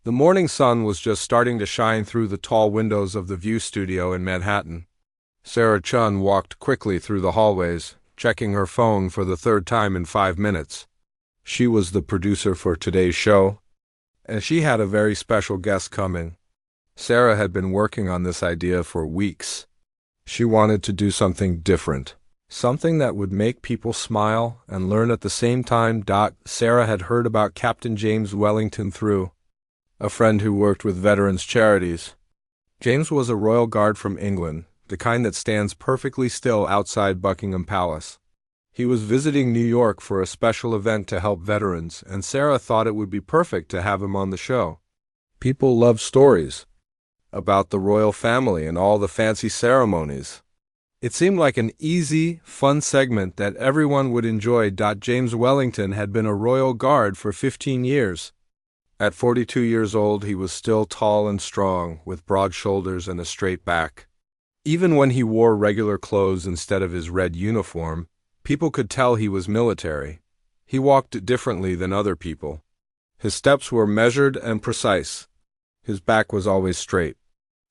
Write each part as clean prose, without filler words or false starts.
The morning sun was just starting to shine through the tall windows of the View Studio in Manhattan. Sarah Chun walked quickly through the hallways, checking her phone for the third time in 5 minutes. She was the producer for today's show, and she had a very special guest coming. Sarah had been working on this idea for weeks. She wanted to do something different, something that would make people smile and learn at the same time. Sarah had heard about Captain James Wellington through a friend who worked with veterans charities. James was a royal guard from England, the kind that stands perfectly still outside Buckingham Palace. He was visiting New York for a special event to help veterans, and Sarah thought it would be perfect to have him on the show. People love stories about the royal family and all the fancy ceremonies. It seemed like an easy, fun segment that everyone would enjoy. James Wellington had been a royal guard for 15 years. At 42 years old, he was still tall and strong, with broad shoulders and a straight back. Even when he wore regular clothes instead of his red uniform, people could tell he was military. He walked differently than other people. His steps were measured and precise. His back was always straight.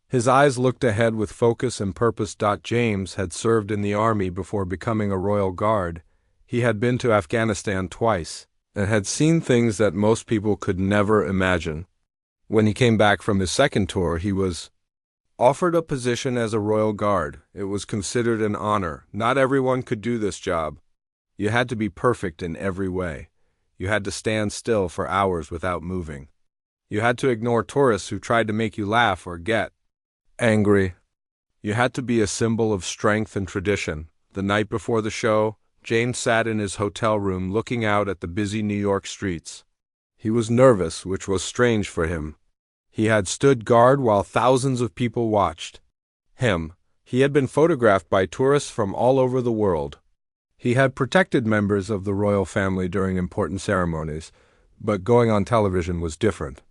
His eyes looked ahead with focus and purpose. James had served in the army before becoming a royal guard. He had been to Afghanistan twice, and had seen things that most people could never imagine. When he came back from his second tour, he was offered a position as a royal guard. It was considered an honor. Not everyone could do this job. You had to be perfect in every way. You had to stand still for hours without moving. You had to ignore tourists who tried to make you laugh or get angry. You had to be a symbol of strength and tradition. The night before the show, James sat in his hotel room looking out at the busy New York streets. He was nervous, which was strange for him. He had stood guard while thousands of people watched him. He had been photographed by tourists from all over the world. He had protected members of the royal family during important ceremonies, but going on television was different.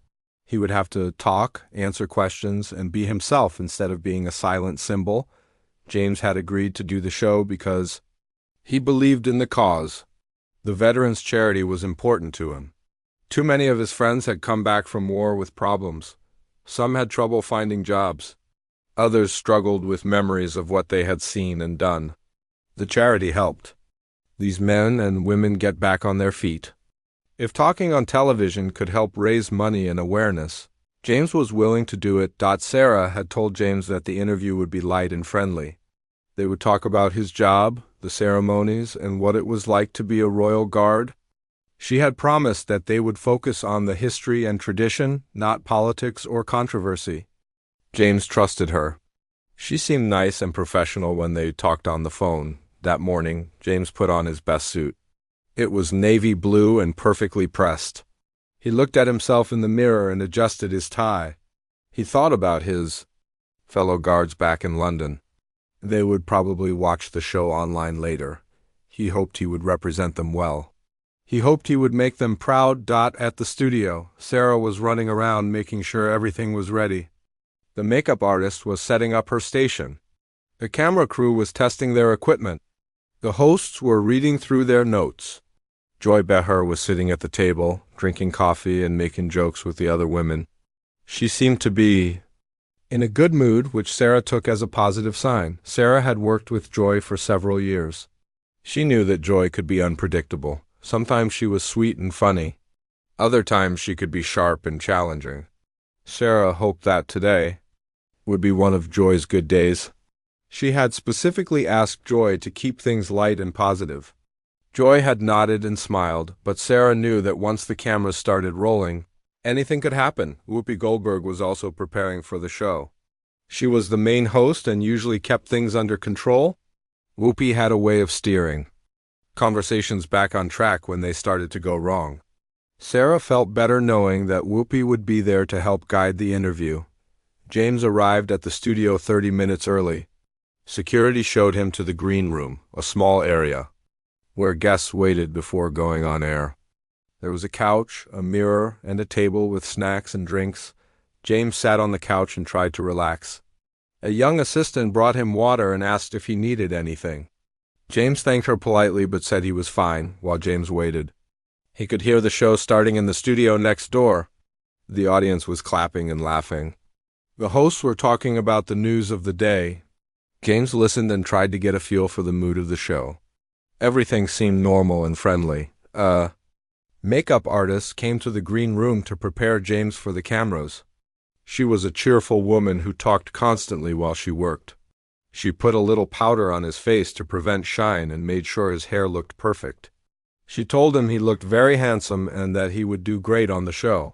He would have to talk, answer questions, and be himself instead of being a silent symbol. James had agreed to do the show because he believed in the cause. The veterans' charity was important to him. Too many of his friends had come back from war with problems. Some had trouble finding jobs. Others struggled with memories of what they had seen and done. The charity helped these men and women get back on their feet. If talking on television could help raise money and awareness, James was willing to do it. Sarah had told James that the interview would be light and friendly. They would talk about his job, the ceremonies, and what it was like to be a royal guard. She had promised that they would focus on the history and tradition, not politics or controversy. James trusted her. She seemed nice and professional when they talked on the phone. That morning, James put on his best suit. It was navy blue and perfectly pressed. He looked at himself in the mirror and adjusted his tie. He thought about his fellow guards back in London. They would probably watch the show online later. He hoped he would represent them well. He hoped he would make them proud. At the studio, Sarah was running around making sure everything was ready. The makeup artist was setting up her station. The camera crew was testing their equipment. The hosts were reading through their notes. Joy Behar was sitting at the table, drinking coffee and making jokes with the other women. She seemed to be in a good mood, which Sarah took as a positive sign. Sarah had worked with Joy for several years. She knew that Joy could be unpredictable. Sometimes she was sweet and funny. Other times she could be sharp and challenging. Sarah hoped that today would be one of Joy's good days. She had specifically asked Joy to keep things light and positive. Joy had nodded and smiled, but Sarah knew that once the cameras started rolling, anything could happen. Whoopi Goldberg was also preparing for the show. She was the main host and usually kept things under control. Whoopi had a way of steering conversations back on track when they started to go wrong. Sarah felt better knowing that Whoopi would be there to help guide the interview. James arrived at the studio 30 minutes early. Security showed him to the green room, a small area, where guests waited before going on air. There was a couch, a mirror, and a table with snacks and drinks. James sat on the couch and tried to relax. A young assistant brought him water and asked if he needed anything. James thanked her politely but said he was fine while James waited. He could hear the show starting in the studio next door. The audience was clapping and laughing. The hosts were talking about the news of the day. James listened and tried to get a feel for the mood of the show. Everything seemed normal and friendly. Makeup artist came to the green room to prepare James for the cameras. She was a cheerful woman who talked constantly while she worked. She put a little powder on his face to prevent shine and made sure his hair looked perfect. She told him he looked very handsome and that he would do great on the show.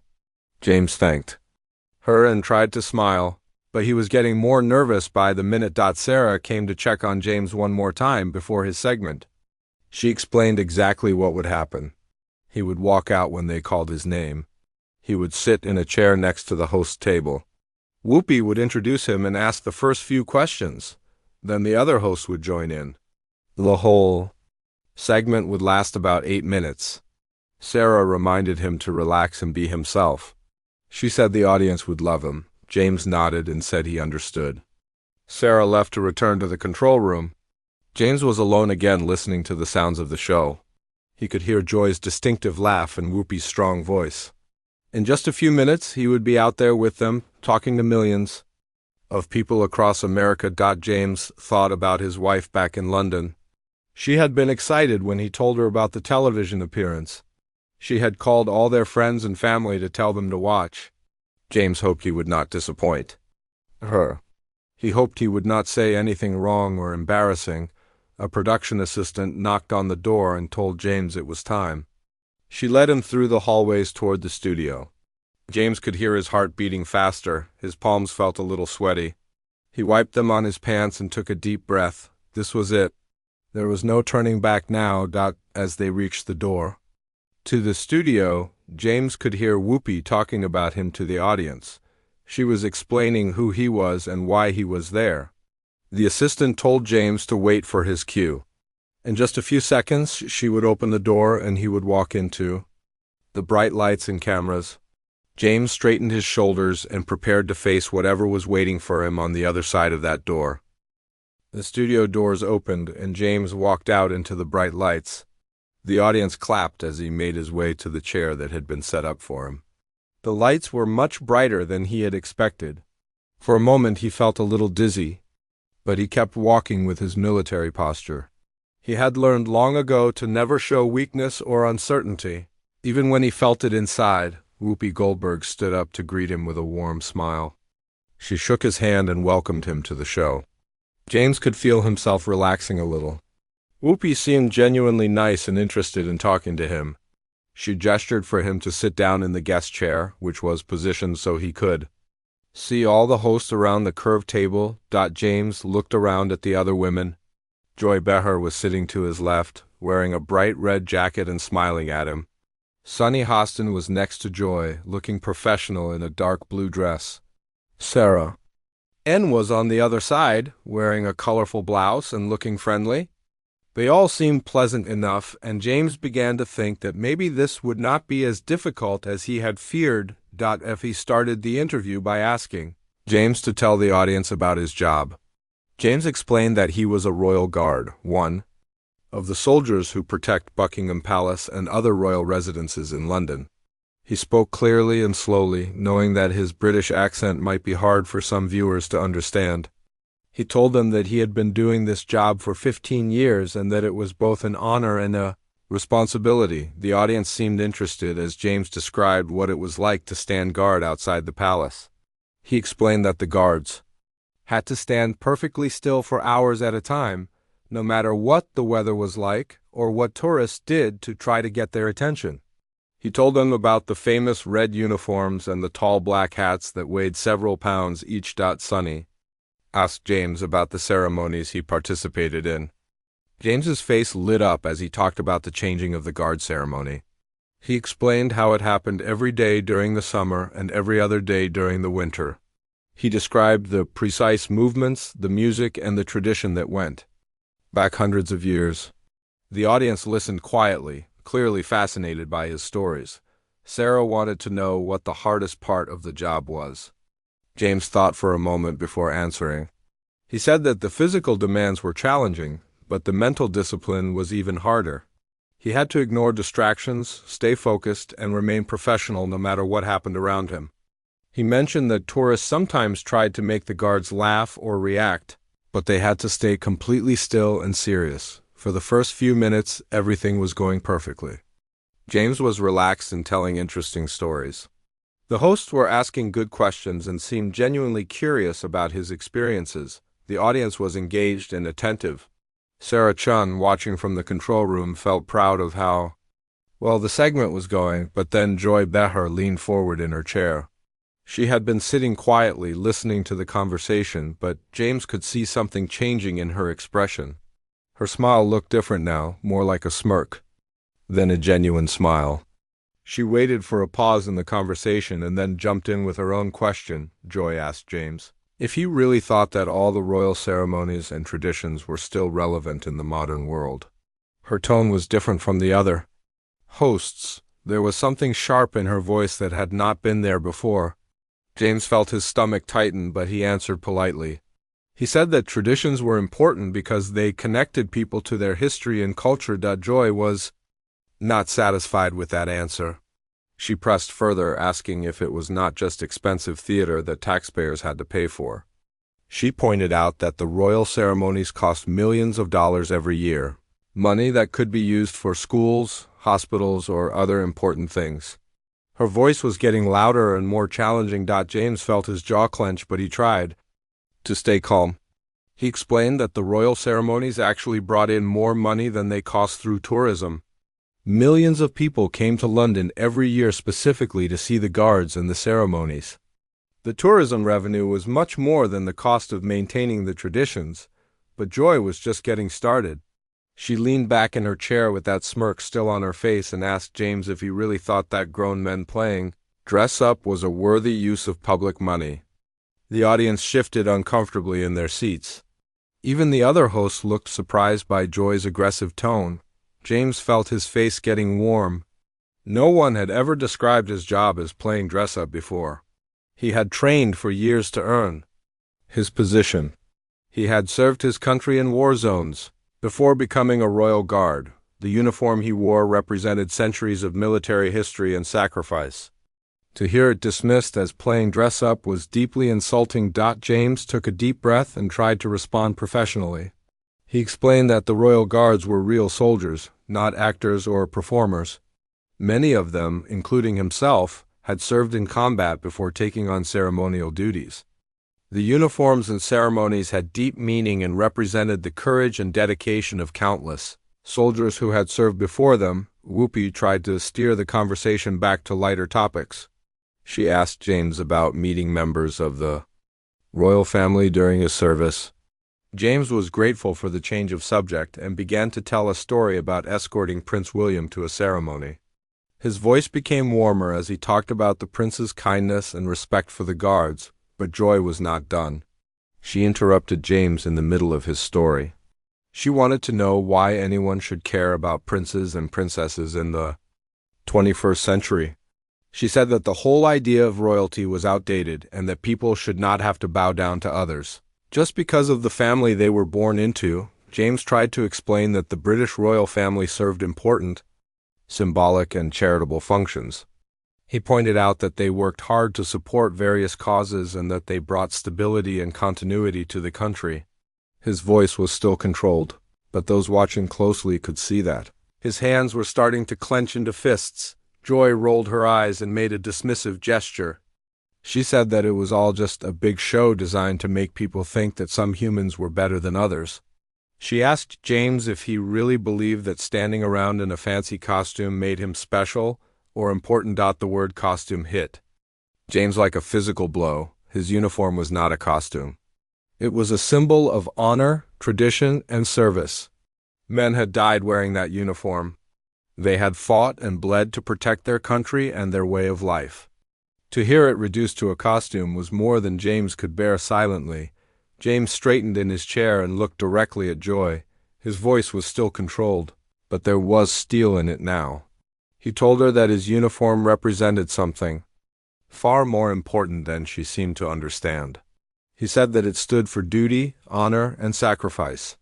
James thanked her and tried to smile, but he was getting more nervous by the minute. Sarah came to check on James one more time before his segment. She explained exactly what would happen. He would walk out when they called his name. He would sit in a chair next to the host's table. Whoopi would introduce him and ask the first few questions. Then the other hosts would join in. The whole segment would last about 8 minutes. Sarah reminded him to relax and be himself. She said the audience would love him. James nodded and said he understood. Sarah left to return to the control room. James was alone again, listening to the sounds of the show. He could hear Joy's distinctive laugh and Whoopi's strong voice. In just a few minutes, he would be out there with them, talking to millions of people across America. James thought about his wife back in London. She had been excited when he told her about the television appearance. She had called all their friends and family to tell them to watch. James hoped he would not disappoint her. He hoped he would not say anything wrong or embarrassing. A production assistant knocked on the door and told James it was time. She led him through the hallways toward the studio. James could hear his heart beating faster. His palms felt a little sweaty. He wiped them on his pants and took a deep breath. This was it. There was no turning back now. As they reached the door to the studio, James could hear Whoopi talking about him to the audience. She was explaining who he was and why he was there. The assistant told James to wait for his cue. In just a few seconds, she would open the door and he would walk into the bright lights and cameras. James straightened his shoulders and prepared to face whatever was waiting for him on the other side of that door. The studio doors opened and James walked out into the bright lights. The audience clapped as he made his way to the chair that had been set up for him. The lights were much brighter than he had expected. For a moment he felt a little dizzy, but he kept walking with his military posture. He had learned long ago to never show weakness or uncertainty, even when he felt it inside. Whoopi Goldberg stood up to greet him with a warm smile. She shook his hand and welcomed him to the show. James could feel himself relaxing a little. Whoopi seemed genuinely nice and interested in talking to him. She gestured for him to sit down in the guest chair, which was positioned so he could see all the hosts around the curved table. James looked around at the other women. Joy Behar was sitting to his left, wearing a bright red jacket and smiling at him. Sunny Hostin was next to Joy, looking professional in a dark blue dress. Sarah N was on the other side, wearing a colorful blouse and looking friendly. They all seemed pleasant enough, and James began to think that maybe this would not be as difficult as he had feared. If he started the interview by asking James to tell the audience about his job. James explained that he was a royal guard, one of the soldiers who protect Buckingham Palace and other royal residences in London. He spoke clearly and slowly, knowing that his British accent might be hard for some viewers to understand. He told them that he had been doing this job for 15 years and that it was both an honor and a responsibility. The audience seemed interested as James described what it was like to stand guard outside the palace. He explained that the guards had to stand perfectly still for hours at a time, no matter what the weather was like or what tourists did to try to get their attention. He told them about the famous red uniforms and the tall black hats that weighed several pounds each. Sunny asked James about the ceremonies he participated in. James's face lit up as he talked about the changing of the guard ceremony. He explained how it happened every day during the summer and every other day during the winter. He described the precise movements, the music, and the tradition that went back hundreds of years. The audience listened quietly, clearly fascinated by his stories. Sarah wanted to know what the hardest part of the job was. James thought for a moment before answering. He said that the physical demands were challenging, but the mental discipline was even harder. He had to ignore distractions, stay focused, and remain professional no matter what happened around him. He mentioned that tourists sometimes tried to make the guards laugh or react, but they had to stay completely still and serious. For the first few minutes, everything was going perfectly. James was relaxed and telling interesting stories. The hosts were asking good questions and seemed genuinely curious about his experiences. The audience was engaged and attentive. Sarah Chun, watching from the control room, felt proud of how well the segment was going, but then Joy Behar leaned forward in her chair. She had been sitting quietly, listening to the conversation, but James could see something changing in her expression. Her smile looked different now, more like a smirk than a genuine smile. She waited for a pause in the conversation and then jumped in with her own question. Joy asked James if he really thought that all the royal ceremonies and traditions were still relevant in the modern world. Her tone was different from the other hosts. There was something sharp in her voice that had not been there before. James felt his stomach tighten, but he answered politely. He said that traditions were important because they connected people to their history and culture. Joy was not satisfied with that answer. She pressed further, asking if it was not just expensive theater that taxpayers had to pay for. She pointed out that the royal ceremonies cost millions of dollars every year, money that could be used for schools, hospitals, or other important things. Her voice was getting louder and more challenging. James felt his jaw clench, but he tried to stay calm. He explained that the royal ceremonies actually brought in more money than they cost through tourism. Millions of people came to London every year specifically to see the guards and the ceremonies. The tourism revenue was much more than the cost of maintaining the traditions, but Joy was just getting started. She leaned back in her chair with that smirk still on her face and asked James if he really thought that grown men playing dress up was a worthy use of public money. The audience shifted uncomfortably in their seats. Even the other hosts looked surprised by Joy's aggressive tone. James felt his face getting warm. No one had ever described his job as playing dress-up before. He had trained for years to earn his position. He had served his country in war zones before becoming a royal guard. The uniform he wore represented centuries of military history and sacrifice. To hear it dismissed as playing dress-up was deeply insulting. James took a deep breath and tried to respond professionally. He explained that the royal guards were real soldiers, not actors or performers. Many of them, including himself, had served in combat before taking on ceremonial duties. The uniforms and ceremonies had deep meaning and represented the courage and dedication of countless soldiers who had served before them. Whoopi tried to steer the conversation back to lighter topics. She asked James about meeting members of the royal family during his service. James was grateful for the change of subject and began to tell a story about escorting Prince William to a ceremony. His voice became warmer as he talked about the prince's kindness and respect for the guards, but Joy was not done. She interrupted James in the middle of his story. She wanted to know why anyone should care about princes and princesses in the 21st century. She said that the whole idea of royalty was outdated and that people should not have to bow down to others just because of the family they were born into. James tried to explain that the British royal family served important, symbolic, and charitable functions. He pointed out that they worked hard to support various causes and that they brought stability and continuity to the country. His voice was still controlled, but those watching closely could see that. His hands were starting to clench into fists. Joy rolled her eyes and made a dismissive gesture. She said that it was all just a big show designed to make people think that some humans were better than others. She asked James if he really believed that standing around in a fancy costume made him special or important. The word costume hit James like a physical blow. His uniform was not a costume. It was a symbol of honor, tradition, and service. Men had died wearing that uniform. They had fought and bled to protect their country and their way of life. To hear it reduced to a costume was more than James could bear silently. James straightened in his chair and looked directly at Joy. His voice was still controlled, but there was steel in it now. He told her that his uniform represented something far more important than she seemed to understand. He said that it stood for duty, honor, and sacrifice.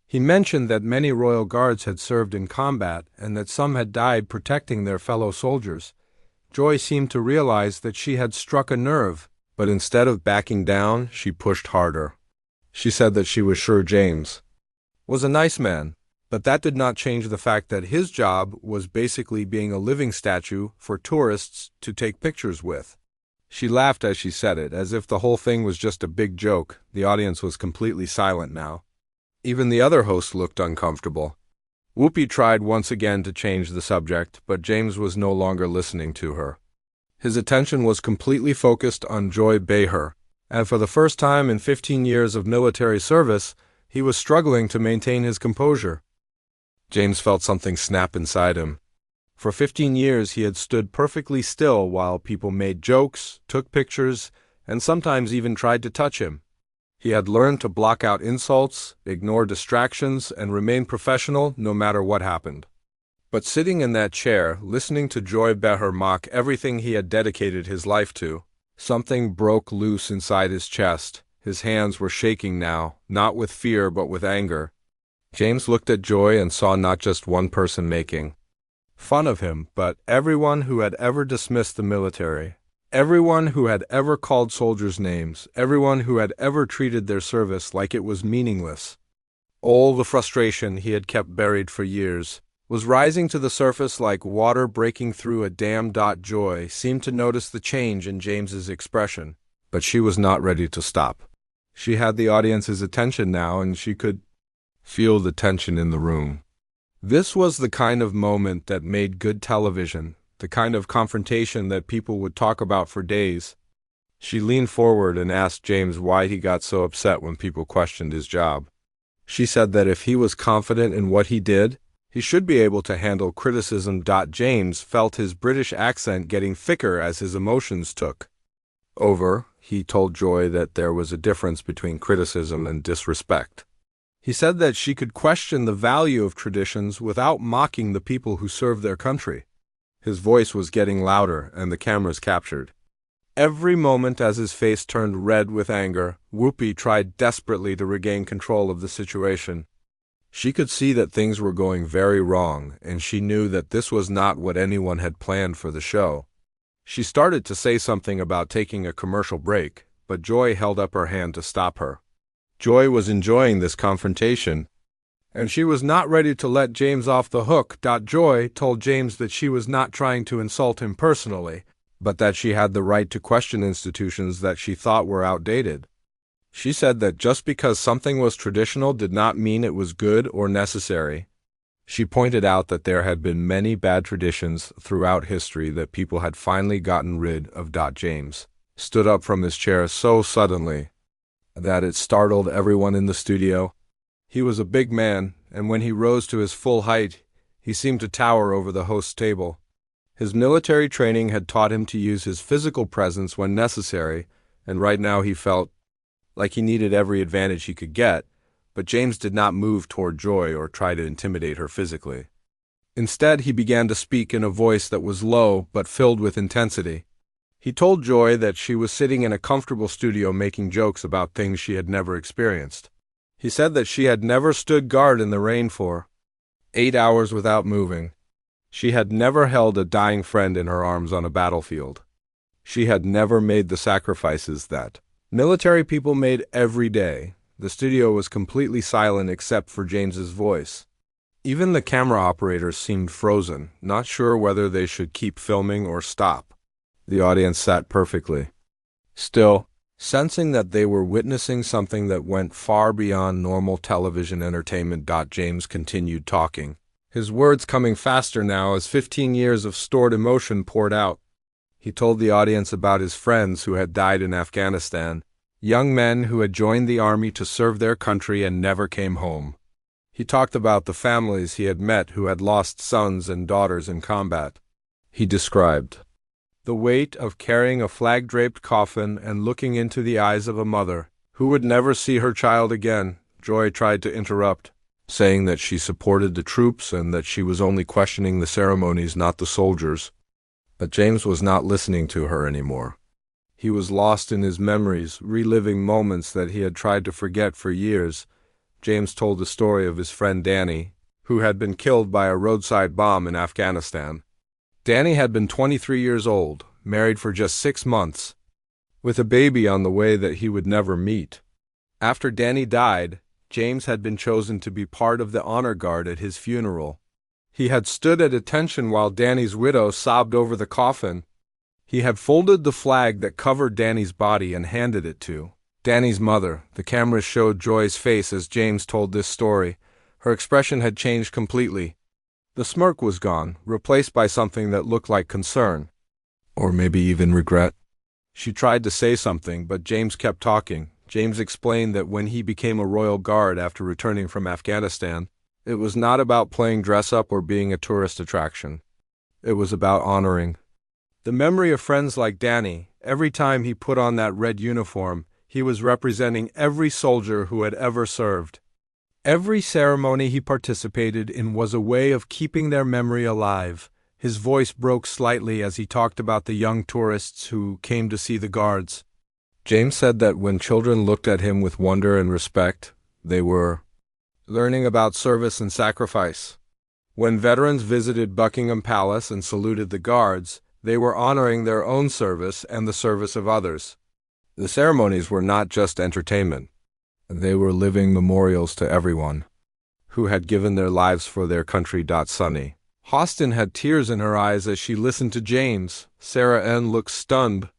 He mentioned that many royal guards had served in combat and that some had died protecting their fellow soldiers. Joy seemed to realize that she had struck a nerve, but instead of backing down, she pushed harder. She said that she was sure James was a nice man, but that did not change the fact that his job was basically being a living statue for tourists to take pictures with. She laughed as she said it, as if the whole thing was just a big joke. The audience was completely silent now. Even the other host looked uncomfortable. Whoopi tried once again to change the subject, but James was no longer listening to her. His attention was completely focused on Joy Behar, and for the first time in 15 years of military service, he was struggling to maintain his composure. James felt something snap inside him. For 15 years he had stood perfectly still while people made jokes, took pictures, and sometimes even tried to touch him. He had learned to block out insults, ignore distractions, and remain professional no matter what happened. But sitting in that chair, listening to Joy Behar mock everything he had dedicated his life to, something broke loose inside his chest. His hands were shaking now, not with fear but with anger. James looked at Joy and saw not just one person making fun of him, but everyone who had ever dismissed the military. Everyone who had ever called soldiers names, everyone who had ever treated their service like it was meaningless. All the frustration he had kept buried for years was rising to the surface like water breaking through a dam. Joy seemed to notice the change in James's expression, but she was not ready to stop. She had the audience's attention now, and she could feel the tension in the room. This was the kind of moment that made good television, the kind of confrontation that people would talk about for days. She leaned forward and asked James why he got so upset when people questioned his job. She said that if he was confident in what he did, he should be able to handle criticism. James felt his British accent getting thicker as his emotions took over. He told Joy that there was a difference between criticism and disrespect. He said that she could question the value of traditions without mocking the people who serve their country. His voice was getting louder, and the cameras captured every moment as his face turned red with anger. Whoopi tried desperately to regain control of the situation. She could see that things were going very wrong, and she knew that this was not what anyone had planned for the show. She started to say something about taking a commercial break, but Joy held up her hand to stop her. Joy was enjoying this confrontation, and she was not ready to let James off the hook. Joy told James that she was not trying to insult him personally, but that she had the right to question institutions that she thought were outdated. She said that just because something was traditional did not mean it was good or necessary. She pointed out that there had been many bad traditions throughout history that people had finally gotten rid of. James stood up from his chair so suddenly that it startled everyone in the studio. He was a big man, and when he rose to his full height, he seemed to tower over the host's table. His military training had taught him to use his physical presence when necessary, and right now he felt like he needed every advantage he could get, but James did not move toward Joy or try to intimidate her physically. Instead, he began to speak in a voice that was low but filled with intensity. He told Joy that she was sitting in a comfortable studio making jokes about things she had never experienced. He said that she had never stood guard in the rain for 8 hours without moving. She had never held a dying friend in her arms on a battlefield. She had never made the sacrifices that military people made every day. The studio was completely silent except for James's voice. Even the camera operators seemed frozen, not sure whether they should keep filming or stop. The audience sat perfectly still, sensing that they were witnessing something that went far beyond normal television entertainment. James continued talking, his words coming faster now as 15 years of stored emotion poured out. He told the audience about his friends who had died in Afghanistan, young men who had joined the army to serve their country and never came home. He talked about the families he had met who had lost sons and daughters in combat. He described the weight of carrying a flag-draped coffin and looking into the eyes of a mother who would never see her child again. Joy tried to interrupt, saying that she supported the troops and that she was only questioning the ceremonies, not the soldiers. But James was not listening to her anymore. He was lost in his memories, reliving moments that he had tried to forget for years. James told the story of his friend Danny, who had been killed by a roadside bomb in Afghanistan. Danny had been 23 years old, married for just 6 months, with a baby on the way that he would never meet. After Danny died, James had been chosen to be part of the honor guard at his funeral. He had stood at attention while Danny's widow sobbed over the coffin. He had folded the flag that covered Danny's body and handed it to Danny's mother. The camera showed Joy's face as James told this story. Her expression had changed completely. The smirk was gone, replaced by something that looked like concern, or maybe even regret. She tried to say something, but James kept talking. James explained that when he became a royal guard after returning from Afghanistan, it was not about playing dress-up or being a tourist attraction. It was about honoring the memory of friends like Danny. Every time he put on that red uniform, he was representing every soldier who had ever served. Every ceremony he participated in was a way of keeping their memory alive. His voice broke slightly as he talked about the young tourists who came to see the guards. James said that when children looked at him with wonder and respect, they were learning about service and sacrifice. When veterans visited Buckingham Palace and saluted the guards, they were honoring their own service and the service of others. The ceremonies were not just entertainment. They were living memorials to everyone who had given their lives for their country. Sunny Hostin had tears in her eyes as she listened to James. Sarah Ann looked stunned.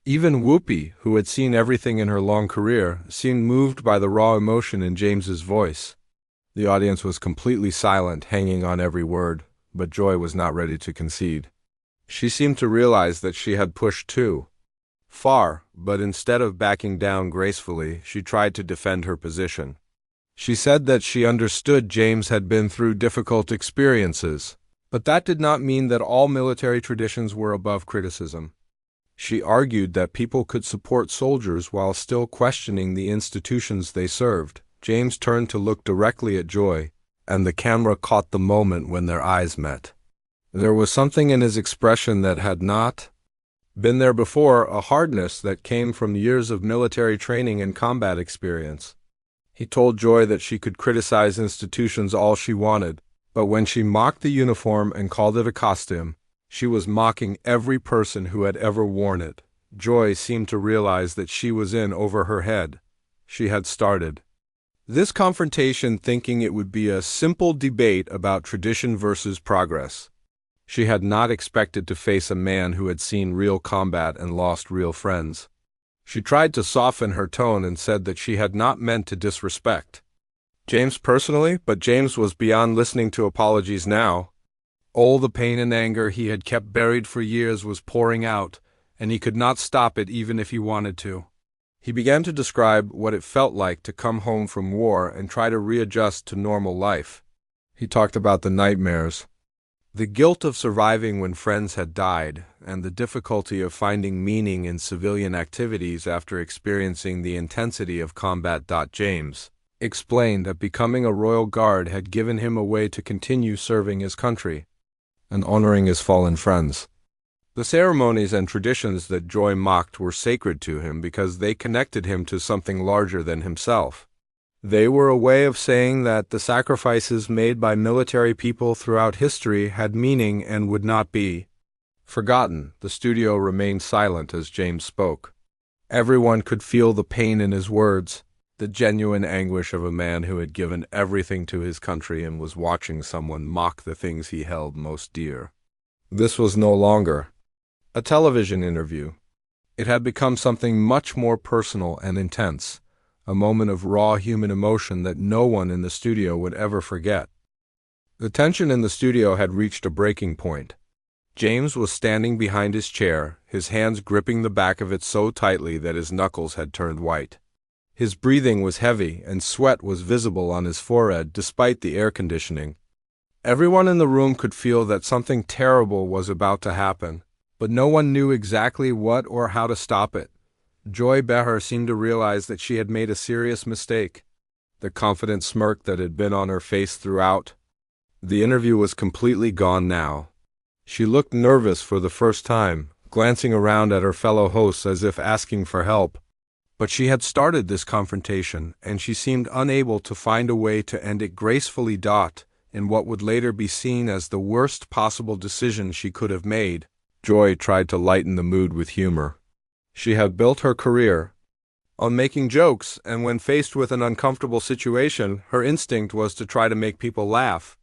Even Whoopi, who had seen everything in her long career, seemed moved by the raw emotion in James's voice. The audience was completely silent, hanging on every word, but Joy was not ready to concede. She seemed to realize that she had pushed too far, but instead of backing down gracefully, she tried to defend her position. She said that she understood James had been through difficult experiences, but that did not mean that all military traditions were above criticism. She argued that people could support soldiers while still questioning the institutions they served. James turned to look directly at Joy, and the camera caught the moment when their eyes met. There was something in his expression that had not been there before, a hardness that came from years of military training and combat experience. He told Joy that she could criticize institutions all she wanted, but when she mocked the uniform and called it a costume, she was mocking every person who had ever worn it. Joy seemed to realize that she was in over her head. She had started this confrontation thinking it would be a simple debate about tradition versus progress. She had not expected to face a man who had seen real combat and lost real friends. She tried to soften her tone and said that she had not meant to disrespect James personally, but James was beyond listening to apologies now. All the pain and anger he had kept buried for years was pouring out, and he could not stop it even if he wanted to. He began to describe what it felt like to come home from war and try to readjust to normal life. He talked about the nightmares, the guilt of surviving when friends had died, and the difficulty of finding meaning in civilian activities after experiencing the intensity of combat. James explained that becoming a royal guard had given him a way to continue serving his country and honoring his fallen friends. The ceremonies and traditions that Joy mocked were sacred to him because they connected him to something larger than himself. They were a way of saying that the sacrifices made by military people throughout history had meaning and would not be forgotten. The studio remained silent as James spoke. Everyone could feel the pain in his words, the genuine anguish of a man who had given everything to his country and was watching someone mock the things he held most dear. This was no longer a television interview. It had become something much more personal and intense, a moment of raw human emotion that no one in the studio would ever forget. The tension in the studio had reached a breaking point. James was standing behind his chair, his hands gripping the back of it so tightly that his knuckles had turned white. His breathing was heavy, and sweat was visible on his forehead despite the air conditioning. Everyone in the room could feel that something terrible was about to happen, but no one knew exactly what or how to stop it. Joy Behar seemed to realize that she had made a serious mistake. The confident smirk that had been on her face throughout the interview was completely gone now. She looked nervous for the first time, glancing around at her fellow hosts as if asking for help. But she had started this confrontation, and she seemed unable to find a way to end it gracefully. In what would later be seen as the worst possible decision she could have made, Joy tried to lighten the mood with humor. She had built her career on making jokes, and when faced with an uncomfortable situation, her instinct was to try to make people laugh.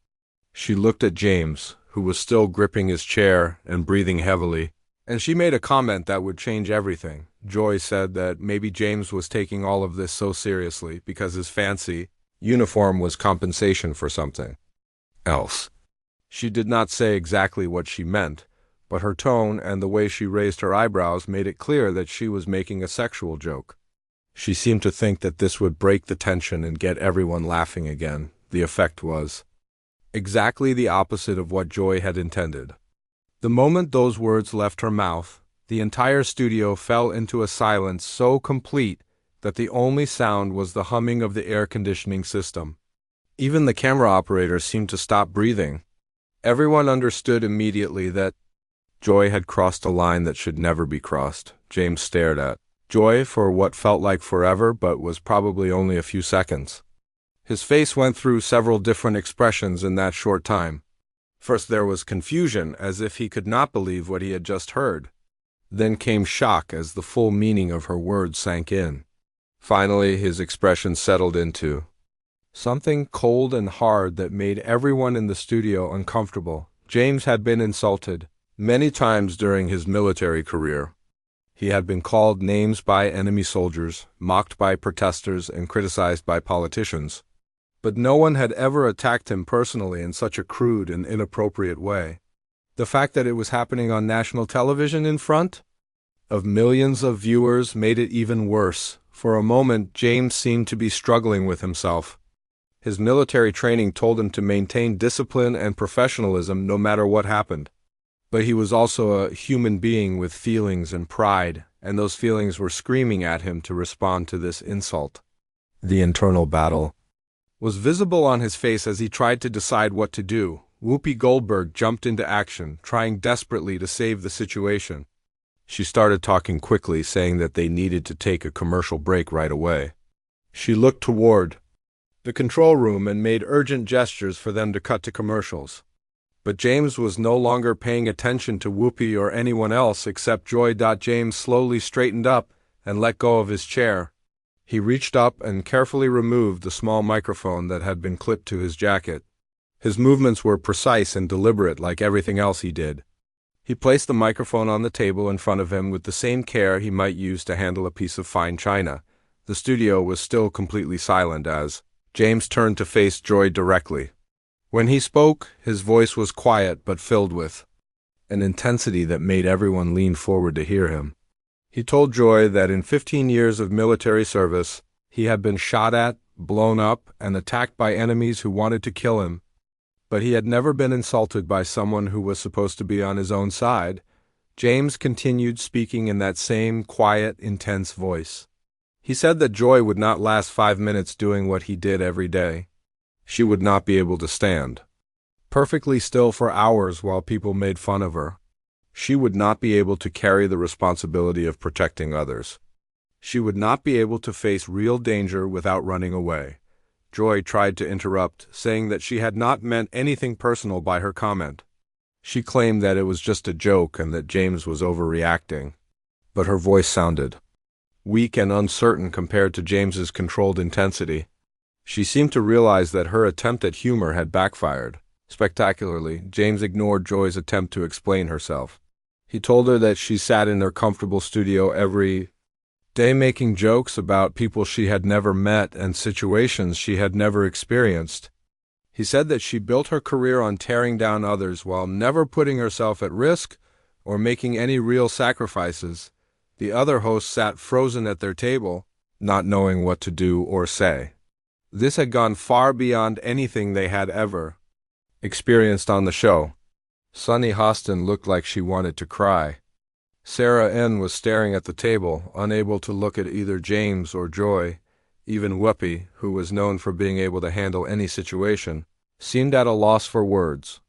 She looked at James, who was still gripping his chair and breathing heavily, and she made a comment that would change everything. Joy said that maybe James was taking all of this so seriously because his fancy uniform was compensation for something else. She did not say exactly what she meant, but her tone and the way she raised her eyebrows made it clear that she was making a sexual joke. She seemed to think that this would break the tension and get everyone laughing again. The effect was exactly the opposite of what Joy had intended. The moment those words left her mouth, the entire studio fell into a silence so complete that the only sound was the humming of the air conditioning system. Even the camera operator seemed to stop breathing. Everyone understood immediately that Joy had crossed a line that should never be crossed. James stared at Joy for what felt like forever but was probably only a few seconds. His face went through several different expressions in that short time. First there was confusion, as if he could not believe what he had just heard. Then came shock as the full meaning of her words sank in. Finally his expression settled into something cold and hard that made everyone in the studio uncomfortable. James had been insulted many times during his military career. He had been called names by enemy soldiers, mocked by protesters, and criticized by politicians. But no one had ever attacked him personally in such a crude and inappropriate way. The fact that it was happening on national television in front of millions of viewers made it even worse. For a moment, James seemed to be struggling with himself. His military training told him to maintain discipline and professionalism no matter what happened. But he was also a human being with feelings and pride, and those feelings were screaming at him to respond to this insult. The internal battle was visible on his face as he tried to decide what to do. Whoopi Goldberg jumped into action, trying desperately to save the situation. She started talking quickly, saying that they needed to take a commercial break right away. She looked toward the control room and made urgent gestures for them to cut to commercials. But James was no longer paying attention to Whoopi or anyone else except Joy. James slowly straightened up and let go of his chair. He reached up and carefully removed the small microphone that had been clipped to his jacket. His movements were precise and deliberate, like everything else he did. He placed the microphone on the table in front of him with the same care he might use to handle a piece of fine china. The studio was still completely silent as James turned to face Joy directly. When he spoke, his voice was quiet but filled with an intensity that made everyone lean forward to hear him. He told Joy that in 15 years of military service, he had been shot at, blown up, and attacked by enemies who wanted to kill him. But he had never been insulted by someone who was supposed to be on his own side. James continued speaking in that same quiet, intense voice. He said that Joy would not last 5 minutes doing what he did every day. She would not be able to stand perfectly still for hours while people made fun of her. She would not be able to carry the responsibility of protecting others. She would not be able to face real danger without running away. Joy tried to interrupt, saying that she had not meant anything personal by her comment. She claimed that it was just a joke and that James was overreacting. But her voice sounded weak and uncertain compared to James's controlled intensity. She seemed to realize that her attempt at humor had backfired. Spectacularly, James ignored Joy's attempt to explain herself. He told her that she sat in their comfortable studio every day making jokes about people she had never met and situations she had never experienced. He said that she built her career on tearing down others while never putting herself at risk or making any real sacrifices. The other hosts sat frozen at their table, not knowing what to do or say. This had gone far beyond anything they had ever experienced on the show. Sunny Hostin looked like she wanted to cry. Sarah N. was staring at the table, unable to look at either James or Joy. Even Whoopi, who was known for being able to handle any situation, seemed at a loss for words.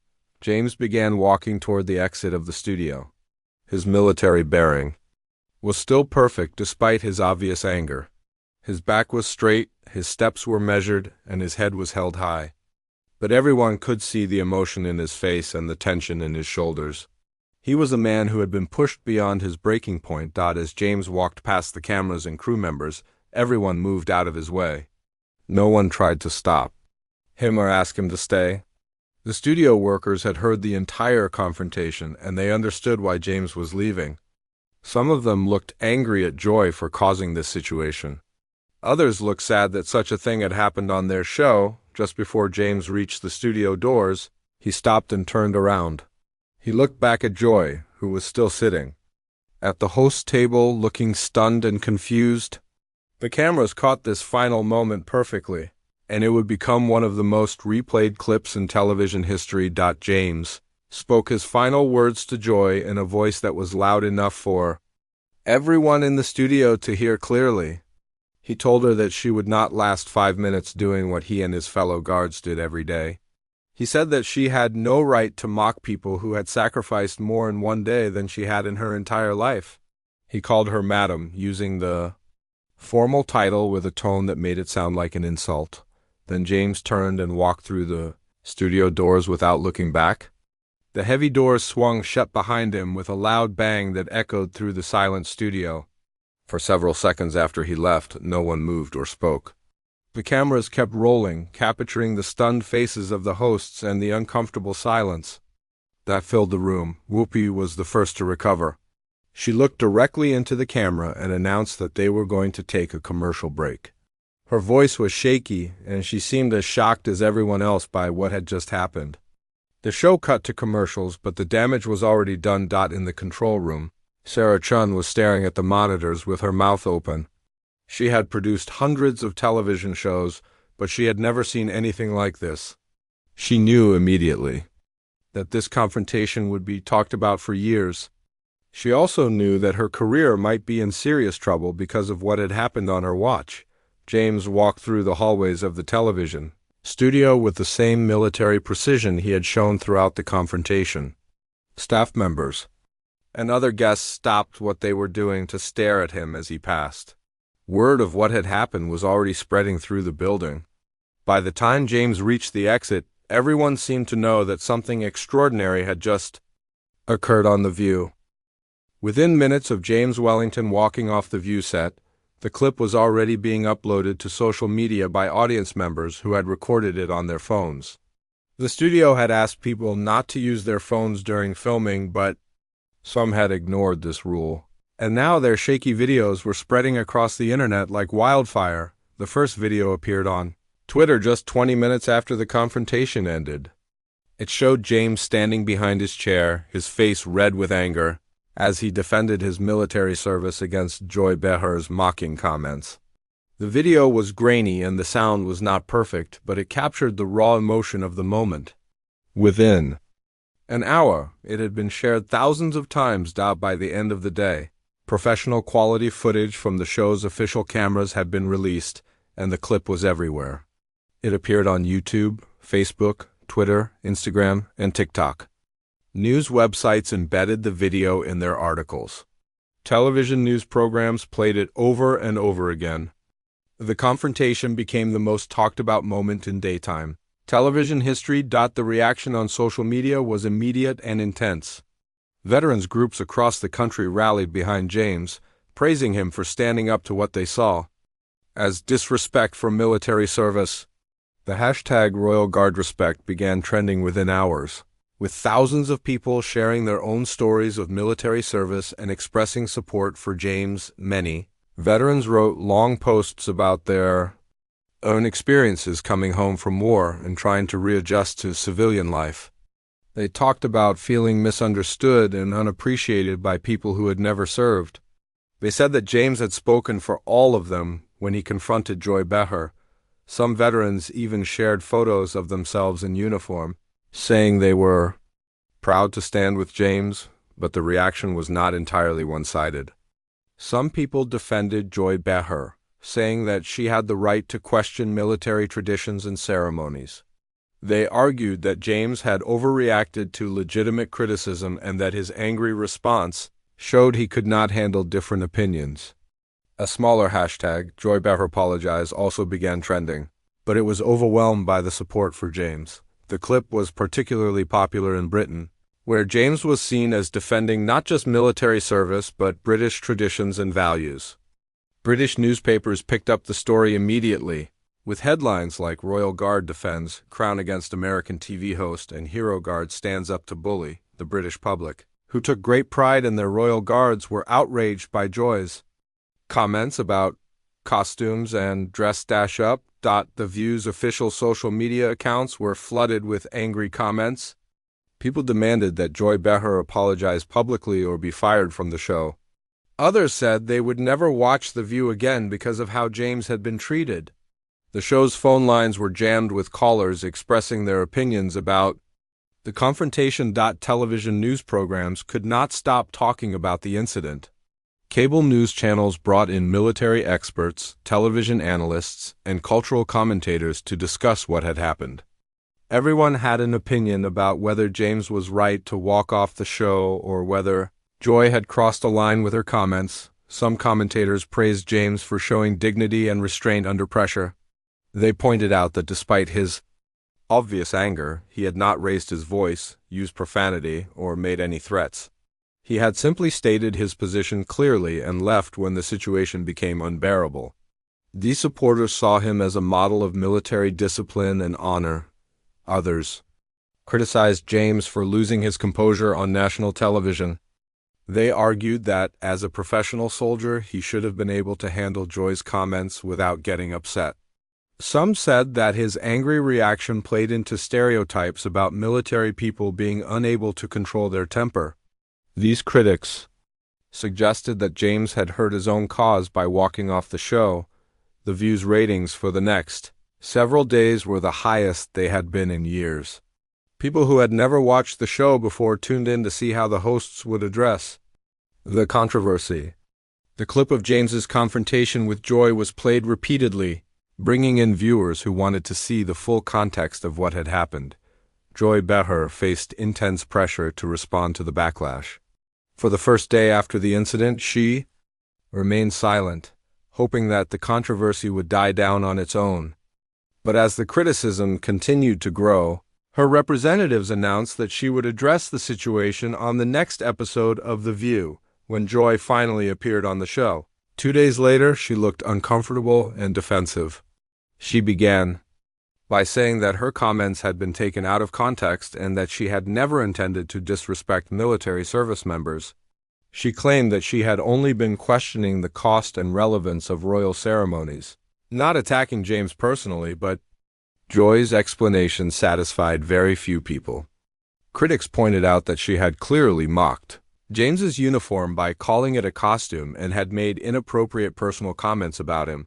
James began walking toward the exit of the studio, his military bearing was still perfect despite his obvious anger. His back was straight, his steps were measured, and his head was held high. But everyone could see the emotion in his face and the tension in his shoulders. He was a man who had been pushed beyond his breaking point. As James walked past the cameras and crew members, everyone moved out of his way. No one tried to stop him or ask him to stay. The studio workers had heard the entire confrontation, and they understood why James was leaving. Some of them looked angry at Joy for causing this situation. Others looked sad that such a thing had happened on their show. Just before James reached the studio doors, he stopped and turned around. He looked back at Joy, who was still sitting at the host table, looking stunned and confused. The cameras caught this final moment perfectly, and it would become one of the most replayed clips in television history. James spoke his final words to Joy in a voice that was loud enough for everyone in the studio to hear clearly. He told her that she would not last 5 minutes doing what he and his fellow guards did every day. He said that she had no right to mock people who had sacrificed more in one day than she had in her entire life. He called her Madam, using the formal title with a tone that made it sound like an insult. Then James turned and walked through the studio doors without looking back. The heavy doors swung shut behind him with a loud bang that echoed through the silent studio. For several seconds after he left, no one moved or spoke. The cameras kept rolling, capturing the stunned faces of the hosts and the uncomfortable silence that filled the room. Whoopi was the first to recover. She looked directly into the camera and announced that they were going to take a commercial break. Her voice was shaky, and she seemed as shocked as everyone else by what had just happened. The show cut to commercials, but the damage was already done. In the control room, Sarah Chun was staring at the monitors with her mouth open. She had produced hundreds of television shows, but she had never seen anything like this. She knew immediately that this confrontation would be talked about for years. She also knew that her career might be in serious trouble because of what had happened on her watch. James walked through the hallways of the television studio with the same military precision he had shown throughout the confrontation. Staff members and other guests stopped what they were doing to stare at him as he passed. Word of what had happened was already spreading through the building. By the time James reached the exit, everyone seemed to know that something extraordinary had just occurred on The View. Within minutes of James Wellington walking off the View set, the clip was already being uploaded to social media by audience members who had recorded it on their phones. The studio had asked people not to use their phones during filming, but some had ignored this rule. And now their shaky videos were spreading across the internet like wildfire. The first video appeared on Twitter just 20 minutes after the confrontation ended. It showed James standing behind his chair, his face red with anger, as he defended his military service against Joy Behar's mocking comments. The video was grainy and the sound was not perfect, but it captured the raw emotion of the moment. Within an hour, it had been shared thousands of times. By the end of the day, professional quality footage from the show's official cameras had been released, and the clip was everywhere. It appeared on YouTube, Facebook, Twitter, Instagram, and TikTok. News websites embedded the video in their articles. Television news programs played it over and over again. The confrontation became the most talked-about moment in daytime television history. The reaction on social media was immediate and intense. Veterans groups across the country rallied behind James, praising him for standing up to what they saw as disrespect for military service. The hashtag Royal Guard Respect began trending within hours, with thousands of people sharing their own stories of military service and expressing support for James. Many veterans wrote long posts about their own experiences coming home from war and trying to readjust to civilian life. They talked about feeling misunderstood and unappreciated by people who had never served. They said that James had spoken for all of them when he confronted Joy Behar. Some veterans even shared photos of themselves in uniform, saying they were proud to stand with James, but the reaction was not entirely one-sided. Some people defended Joy Behar, saying that she had the right to question military traditions and ceremonies. They argued that James had overreacted to legitimate criticism and that his angry response showed he could not handle different opinions. A smaller hashtag, Joy Behar Apologize, also began trending, but it was overwhelmed by the support for James. The clip was particularly popular in Britain, where James was seen as defending not just military service but British traditions and values. British newspapers picked up the story immediately, with headlines like Royal Guard Defends, Crown Against American TV Host, and Hero Guard Stands Up to Bully. The British public, who took great pride in their royal guards, were outraged by Joy's comments about costumes and dress-up. The View's official social media accounts were flooded with angry comments. People demanded that Joy Behar apologize publicly or be fired from the show. Others said they would never watch The View again because of how James had been treated. The show's phone lines were jammed with callers expressing their opinions about the confrontation. Television news programs could not stop talking about the incident. Cable news channels brought in military experts, television analysts, and cultural commentators to discuss what had happened. Everyone had an opinion about whether James was right to walk off the show or whether Joy had crossed a line with her comments. Some commentators praised James for showing dignity and restraint under pressure. They pointed out that despite his obvious anger, he had not raised his voice, used profanity, or made any threats. He had simply stated his position clearly and left when the situation became unbearable. These supporters saw him as a model of military discipline and honor. Others criticized James for losing his composure on national television. They argued that, as a professional soldier, he should have been able to handle Joy's comments without getting upset. Some said that his angry reaction played into stereotypes about military people being unable to control their temper. These critics suggested that James had hurt his own cause by walking off the show. The View's ratings for the next several days were the highest they had been in years. People who had never watched the show before tuned in to see how the hosts would address the controversy. The clip of James's confrontation with Joy was played repeatedly, bringing in viewers who wanted to see the full context of what had happened. Joy Behar faced intense pressure to respond to the backlash. For the first day after the incident, she remained silent, hoping that the controversy would die down on its own. But as the criticism continued to grow, her representatives announced that she would address the situation on the next episode of The View, when Joy finally appeared on the show. 2 days later, she looked uncomfortable and defensive. She began by saying that her comments had been taken out of context and that she had never intended to disrespect military service members. She claimed that she had only been questioning the cost and relevance of royal ceremonies, not attacking James personally, but Joy's explanation satisfied very few people. Critics pointed out that she had clearly mocked James's uniform by calling it a costume and had made inappropriate personal comments about him.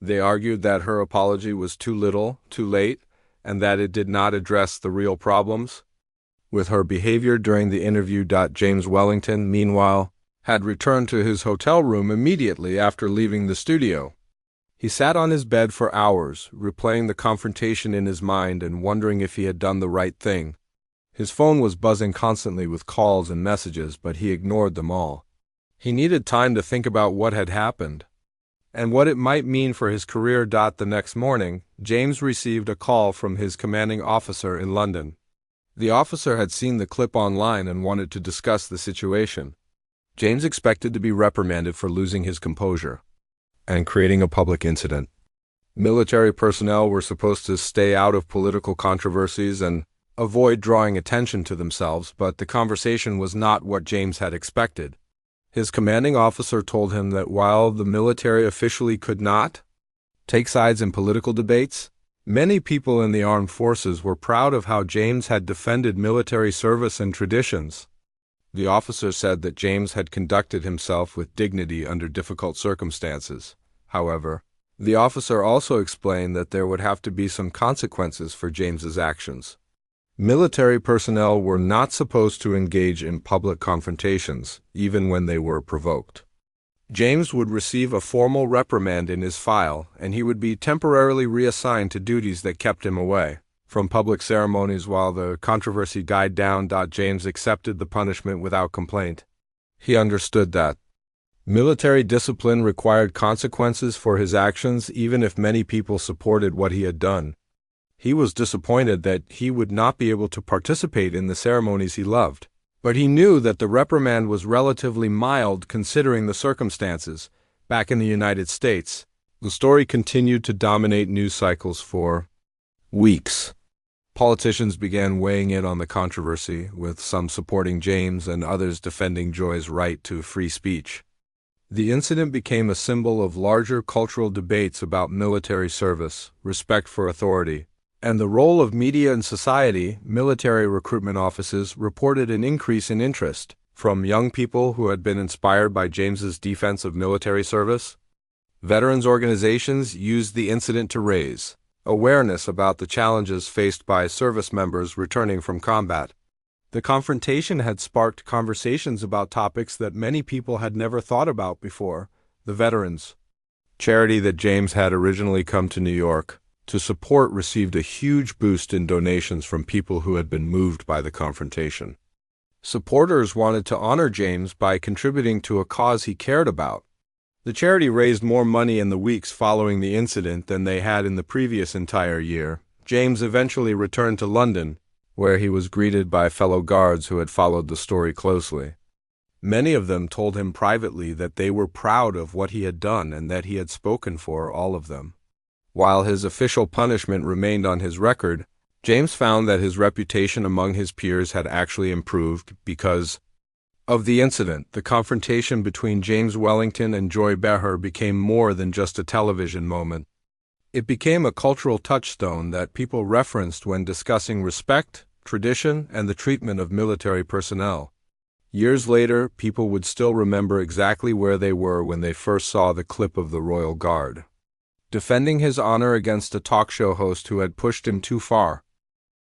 They argued that her apology was too little, too late, and that it did not address the real problems with her behavior during the interview. James Wellington, meanwhile, had returned to his hotel room immediately after leaving the studio. He sat on his bed for hours, replaying the confrontation in his mind and wondering if he had done the right thing. His phone was buzzing constantly with calls and messages, but he ignored them all. He needed time to think about what had happened and what it might mean for his career. The next morning, James received a call from his commanding officer in London. The officer had seen the clip online and wanted to discuss the situation. James expected to be reprimanded for losing his composure and creating a public incident. Military personnel were supposed to stay out of political controversies and avoid drawing attention to themselves, but the conversation was not what James had expected. His commanding officer told him that while the military officially could not take sides in political debates, many people in the armed forces were proud of how James had defended military service and traditions. The officer said that James had conducted himself with dignity under difficult circumstances. However, the officer also explained that there would have to be some consequences for James's actions. Military personnel were not supposed to engage in public confrontations, even when they were provoked. James would receive a formal reprimand in his file, and he would be temporarily reassigned to duties that kept him away from public ceremonies while the controversy died down. James accepted the punishment without complaint. He understood that military discipline required consequences for his actions even if many people supported what he had done. He was disappointed that he would not be able to participate in the ceremonies he loved, but he knew that the reprimand was relatively mild considering the circumstances. Back in the United States, the story continued to dominate news cycles for weeks. Politicians began weighing in on the controversy, with some supporting James and others defending Joy's right to free speech. The incident became a symbol of larger cultural debates about military service, respect for authority, and the role of media in society. Military recruitment offices reported an increase in interest from young people who had been inspired by James's defense of military service. Veterans organizations used the incident to raise awareness about the challenges faced by service members returning from combat. The confrontation had sparked conversations about topics that many people had never thought about before. The veterans charity that James had originally come to New York to support received a huge boost in donations from people who had been moved by the confrontation. Supporters wanted to honor James by contributing to a cause he cared about. The charity raised more money in the weeks following the incident than they had in the previous entire year. James eventually returned to London, where he was greeted by fellow guards who had followed the story closely. Many of them told him privately that they were proud of what he had done and that he had spoken for all of them. While his official punishment remained on his record, James found that his reputation among his peers had actually improved because of the incident. The confrontation between James Wellington and Joy Behar became more than just a television moment. It became a cultural touchstone that people referenced when discussing respect, tradition, and the treatment of military personnel. Years later, people would still remember exactly where they were when they first saw the clip of the Royal Guard defending his honor against a talk show host who had pushed him too far.